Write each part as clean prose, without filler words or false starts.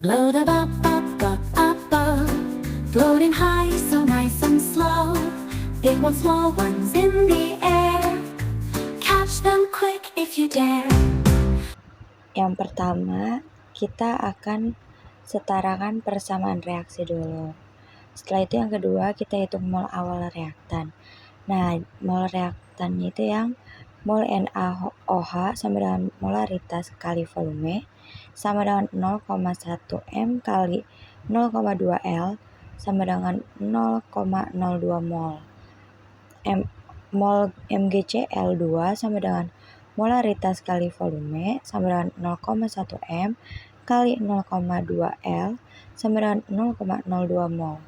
Load up, floating high, so nice and slow. Big ones, small ones in the air. Catch them quick if you dare. Yang pertama, kita akan setarakan persamaan reaksi dulu. Setelah itu yang kedua, kita hitung mol awal reaktan. Nah, mol reaktannya itu yang mol NaOH sama dengan molaritas kali volume sama dengan 0,1 M kali 0,2 L sama dengan 0,02 mol. Mol MgCl2 sama dengan molaritas kali volume sama dengan 0,1 M kali 0,2 L sama dengan 0,02 mol.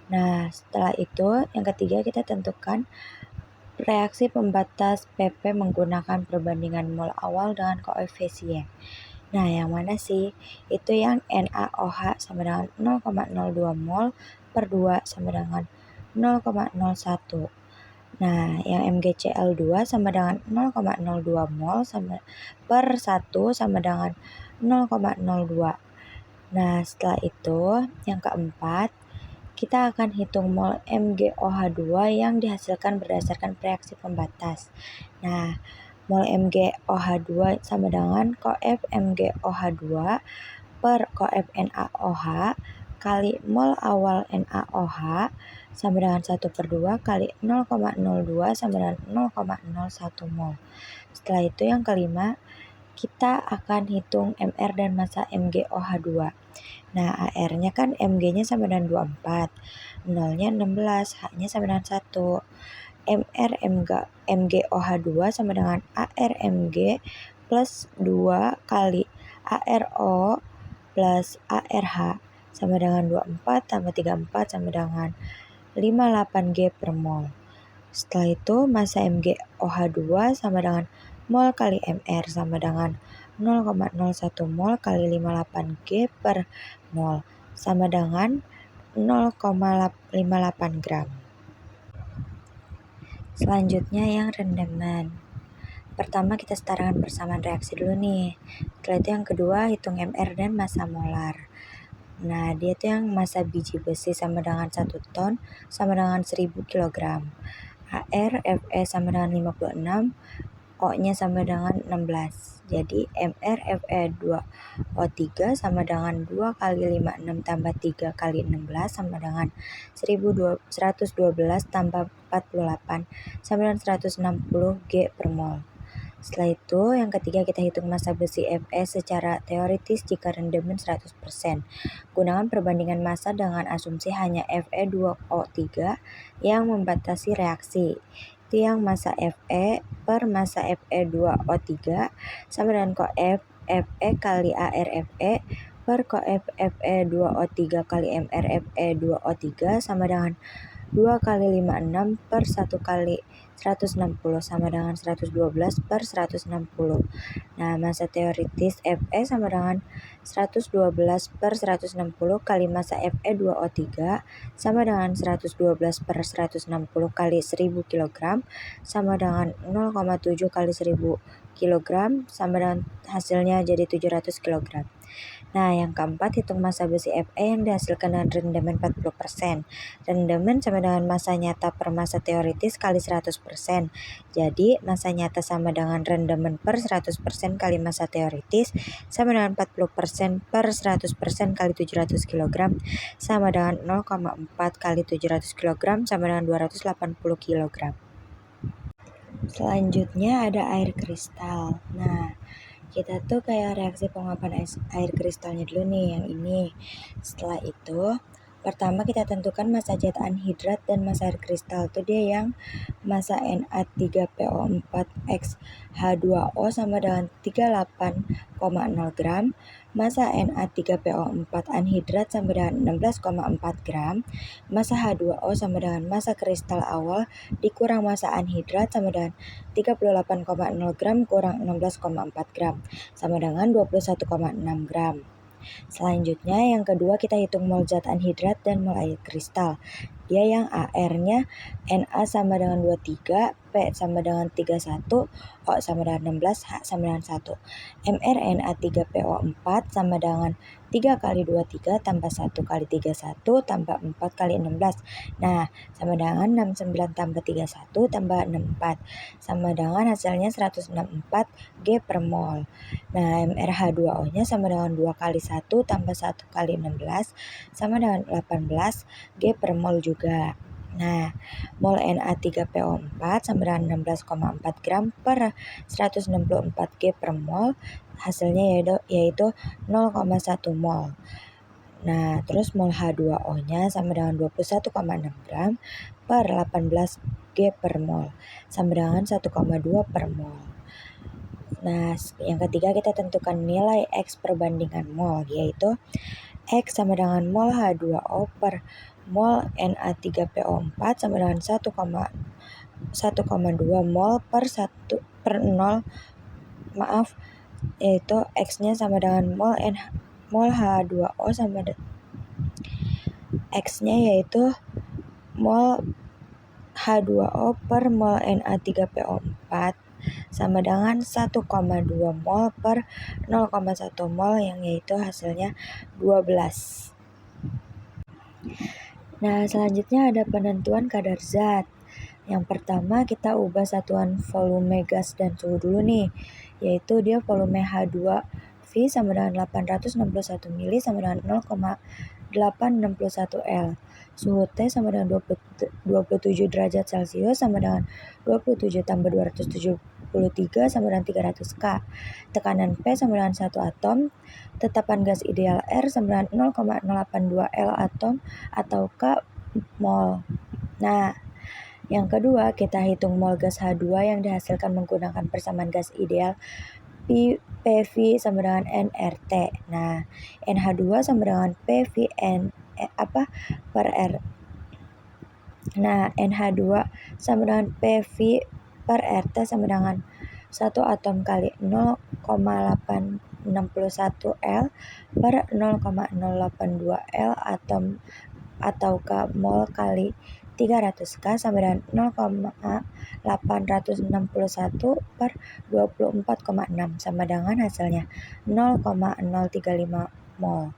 Nah, setelah itu yang ketiga kita tentukan reaksi pembatas PP menggunakan perbandingan mol awal dengan koefisien. Nah, yang mana sih? Itu yang NaOH sama dengan 0,02 mol per 2 sama dengan 0,01. Nah, yang MgCl2 sama dengan 0,02 mol sama per 1 sama dengan 0,02. Nah, setelah itu yang keempat, kita akan hitung mol MgOH2 yang dihasilkan berdasarkan reaksi pembatas. Nah, mol MgOH2 sama dengan koef MgOH2 per koef NaOH kali mol awal NaOH sama dengan 1/2 kali 0,02 sama dengan 0,01 mol. Setelah itu yang kelima, kita akan hitung MR dan massa MgOH2. Nah, AR-nya kan Mg-nya sama dengan 24, 0-nya 16, H-nya sama dengan 1. MR MgOH2 sama dengan AR Mg plus 2 kali ARO plus ARH sama dengan 24 tambah 34 sama dengan 58 G per mol. Setelah itu massa MgOH2 sama dengan mol kali MR sama dengan 0,01 mol kali 58 G per mol sama dengan 0,58 gram. Selanjutnya yang rendaman. Pertama kita setarakan persamaan reaksi dulu nih. Setelah itu yang kedua hitung MR dan massa molar. Nah, dia tuh yang massa biji besi sama dengan 1 ton sama dengan 1000 kg. AR Fe sama dengan 56, O-nya sama dengan 16. Jadi MR Fe2O3 sama dengan 2 kali 56 tambah 3 kali 16 sama dengan 112 tambah 48 sama dengan 160 G per mol. Setelah itu yang ketiga kita hitung massa besi Fe secara teoritis jika rendaman 100%. Gunakan perbandingan massa dengan asumsi hanya Fe2O3 yang membatasi reaksi. Itu yang massa Fe per massa Fe2O3 sama dengan koef Fe kali AR Fe per koef Fe2O3 kali MR Fe2O3 sama dengan 2 kali 56 per 1 kali 160 sama dengan 112 per 160. Nah, massa teoritis Fe sama dengan 112 per 160 kali massa Fe2O3 sama dengan 112 per 160 kali 1000 kg sama dengan 0,7 kali 1000 kg sama dengan hasilnya jadi 700 kg. Nah, yang keempat hitung massa besi Fe yang dihasilkan dengan rendaman 40%. Rendaman sama dengan massa nyata per massa teoritis kali 100%. Jadi, massa nyata sama dengan rendaman per 100% kali massa teoritis sama dengan 40% per 100% kali 700 kg sama dengan 0,4 kali 700 kg sama dengan 280 kg. Selanjutnya ada air kristal. Nah, kita tuh kayak reaksi penguapan air kristalnya dulu nih yang ini. Setelah itu pertama kita tentukan massa zat anhidrat dan massa air kristal tuh dia yang massa Na3PO4X H2O sama dengan 38,0 gram, massa Na3PO4 anhidrat sama dengan 16,4 gram, massa H2O sama dengan massa kristal awal dikurang massa anhidrat sama dengan 38,0 gram kurang 16,4 gram sama dengan 21,6 gram. Selanjutnya yang kedua kita hitung mol zat anhidrat dan mol air kristal. Dia yang AR-nya Na sama dengan 23, P sama dengan 31, O sama dengan 16, H sama dengan 1. mRNA3PO4 sama dengan 3 kali 23 tambah 1 kali 31 tambah 4 kali 16. Nah, sama dengan 69 tambah 31 tambah 64. Sama dengan hasilnya 164 G per mol. Nah, MrH2O-nya sama dengan 2 kali 1 tambah 1 kali 16 sama dengan 18 G per mol juga. Nah, mol Na3PO4 sama dengan 16,4 gram per 164 G per mol, hasilnya yaitu 0,1 mol. Nah, terus mol H2O-nya sama dengan 21,6 gram per 18 G per mol, sama dengan 1,2 per mol. Nah, yang ketiga kita tentukan nilai X perbandingan mol, yaitu X sama dengan mol H2O per mol Na3PO4 sama dengan 1,2 mol per 0, yaitu X-nya sama dengan mol H2O sama X-nya yaitu mol H2O per mol Na3PO4 sama dengan 1,2 mol per 0,1 mol yang yaitu hasilnya 12. Nah, selanjutnya ada penentuan kadar zat. Yang pertama kita ubah satuan volume gas dan suhu dulu nih, yaitu dia volume H2V sama dengan 861 mili sama dengan 0,861 L. Suhu T sama dengan 27 derajat Celcius sama dengan 27 tambah 273 sama dengan 300 K. Tekanan P sama dengan 1 atom. Tetapan gas ideal R sama dengan 0,082 L atom atau K mol. Nah, yang kedua kita hitung mol gas H2 yang dihasilkan menggunakan persamaan gas ideal PV sama dengan nRT. Nah, NH2 sama dengan PV per R. Nah, NH2 sama dengan PV per RT sama dengan 1 atom kali 0,861 L per 0,082 L atom atau K mol kali 300 K sama dengan 0,861 per 24,6 sama dengan hasilnya 0,035 mol.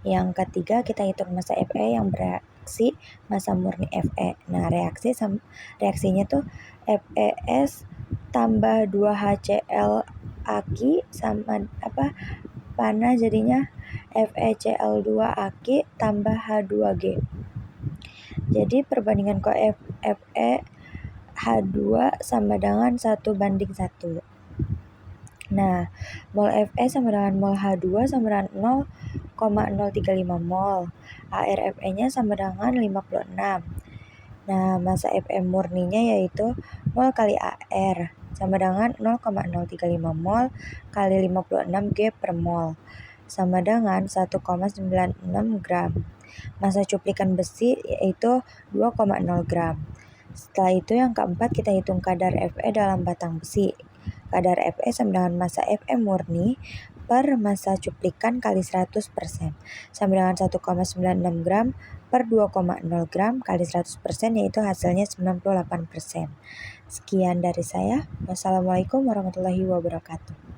Yang ketiga kita hitung massa Fe yang bereaksi massa murni Fe. Nah, reaksinya tuh FeS tambah 2HCl Aki sama panah jadinya FeCl2 Aki tambah H2G. Jadi perbandingan Fe H2 sama dengan 1:1. Nah, mol Fe sama dengan mol H2 sama dengan 0,035 mol. ARFe-nya sama dengan 56. Nah, massa Fe murninya yaitu mol kali AR sama dengan 0,035 mol kali 56 G per mol sama dengan 1,96 gram. Massa cuplikan besi yaitu 2,0 gram. Setelah itu yang keempat kita hitung kadar Fe dalam batang besi. Kadar Fe sama dengan massa Fe murni per massa cuplikan kali 100% sama dengan 1,96 gram per 2,0 gram kali 100% yaitu hasilnya 98%. Sekian dari saya. Wassalamualaikum warahmatullahi wabarakatuh.